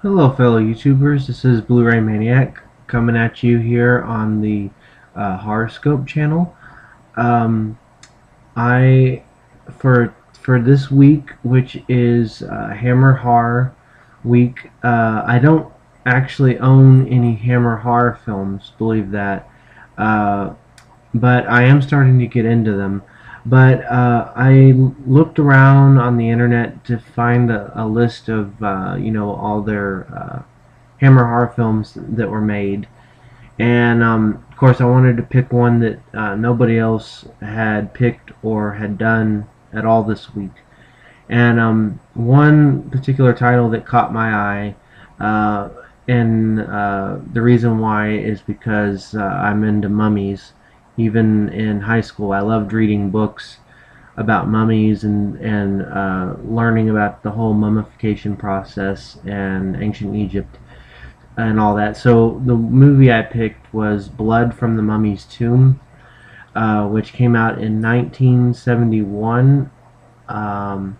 Hello, fellow YouTubers. This is Bluray Maniac coming at you here on the Horoscope channel. Um, I for this week, which is Hammer Horror Week, I don't actually own any Hammer Horror films. Believe that. Uh, but I am starting to get into them. But I looked around on the internet to find a list of all their Hammer horror films that were made, and of course I wanted to pick one that nobody else had picked or had done at all this week. And one particular title that caught my eye, and the reason why is because I'm into mummies. Even in high school, I loved reading books about mummies and learning about the whole mummification process and ancient Egypt and all that. So the movie I picked was Blood from the Mummy's Tomb, which came out in 1971. Um,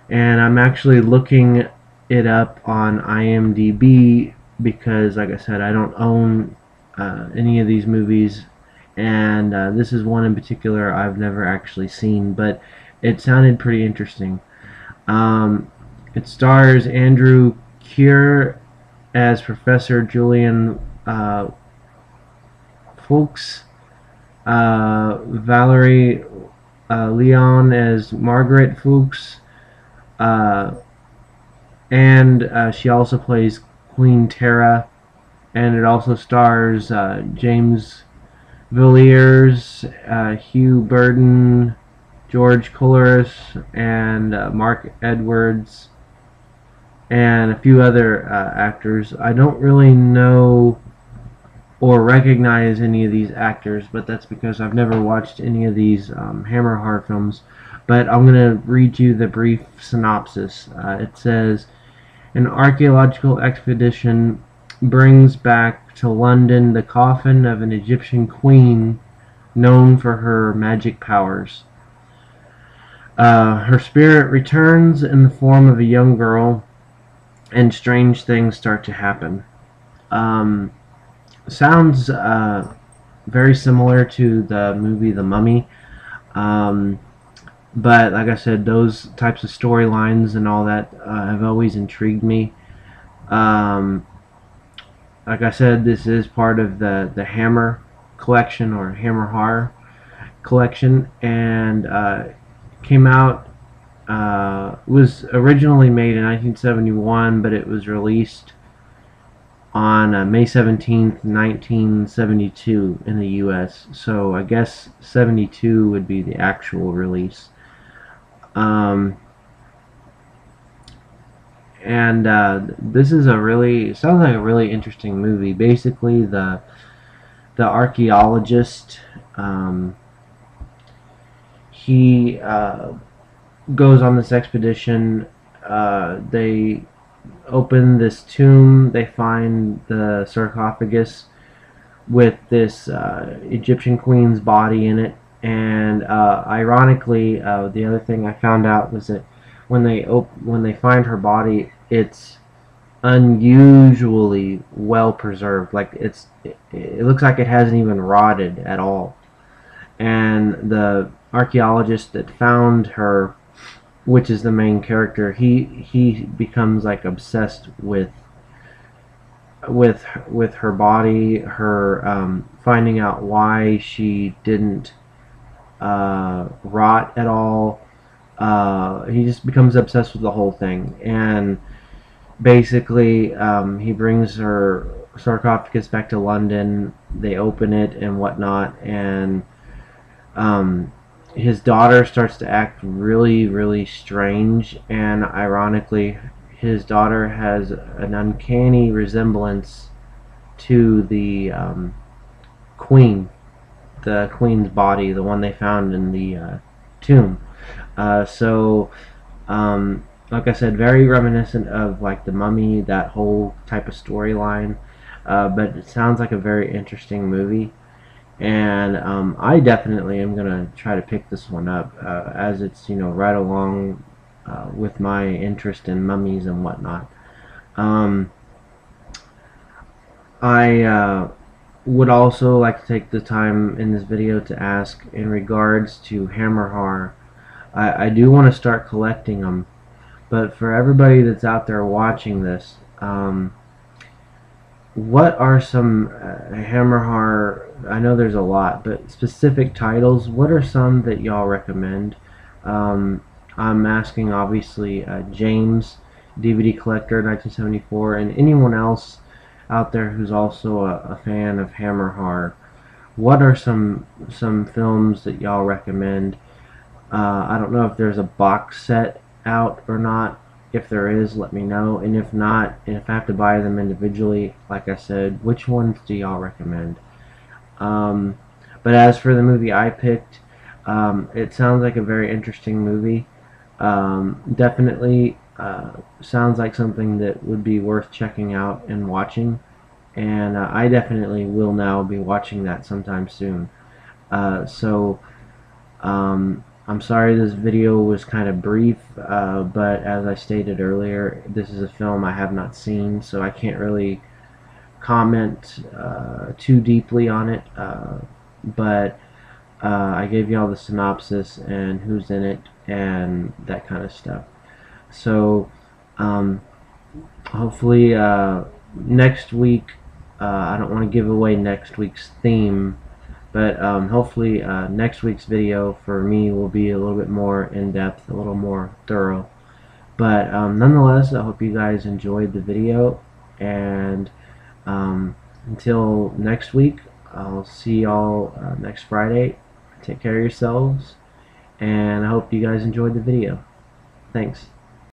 and I'm actually looking it up on IMDb because, like I said, I don't own any of these movies, and this is one in particular I've never actually seen, but it sounded pretty interesting. It stars Andrew Keir as Professor Julian Fuchs, Valerie Leon as Margaret Fuchs, uh, and she also plays Queen Tara, and it also stars James Villiers, Hugh Burden, George Coulouris, and Mark Edwards, and a few other actors. I don't really know or recognize any of these actors, but that's because I've never watched any of these Hammer horror films. But I'm going to read you the brief synopsis. It says, an archaeological expedition brings back to London the coffin of an Egyptian queen known for her magic powers. Her spirit returns in the form of a young girl, and strange things start to happen. Um, Sounds very similar to the movie The Mummy. Um, but like I said, those types of storylines and all that have always intrigued me. Um, like I said, this is part of the Hammer collection or Hammer horror collection, and came out. Was originally made in 1971, but it was released on May 17th, 1972 in the U.S. So I guess 72 would be the actual release. Um, and this is sounds like a really interesting movie. Basically, the archaeologist, he goes on this expedition. They open this tomb. They find the sarcophagus with this Egyptian queen's body in it. And ironically, the other thing I found out was that when they find her body, it's unusually well preserved. Like it looks like it hasn't even rotted at all. And the archaeologist that found her, which is the main character, he becomes like obsessed with her body, her finding out why she didn't rot at all. He just becomes obsessed with the whole thing, and basically he brings her sarcophagus back to London. They open it and whatnot, and his daughter starts to act really, really strange, and ironically, his daughter has an uncanny resemblance to the queen, the queen's body, the one they found in the tomb. So, like I said, very reminiscent of like the Mummy, that whole type of storyline. But it sounds like a very interesting movie, and I definitely am gonna try to pick this one up, as it's right along with my interest in mummies and whatnot. Um, I would also like to take the time in this video to ask in regards to Hammer horror. I do want to start collecting them, but for everybody that's out there watching this, what are some Hammer horror? I know there's a lot, but specific titles. What are some that y'all recommend? Um, I'm asking obviously James, DVD collector, 1974, and anyone else out there who's also a fan of Hammer horror. What are some films that y'all recommend? I don't know if there's a box set out or not. If there is, let me know. And if not, and if I have to buy them individually, like I said, which ones do y'all recommend? Um, but as for the movie I picked, it sounds like a very interesting movie. Definitely sounds like something that would be worth checking out and watching. And I definitely will now be watching that sometime soon. So I'm sorry this video was kind of brief, but as I stated earlier, this is a film I have not seen, so I can't really comment too deeply on it, but I gave you all the synopsis and who's in it and that kind of stuff. So um, hopefully next week, I don't want to give away next week's theme, but hopefully next week's video for me will be a little bit more in-depth, a little more thorough. But nonetheless, I hope you guys enjoyed the video, and until next week, I'll see y'all next Friday. Take care of yourselves, and I hope you guys enjoyed the video. Thanks.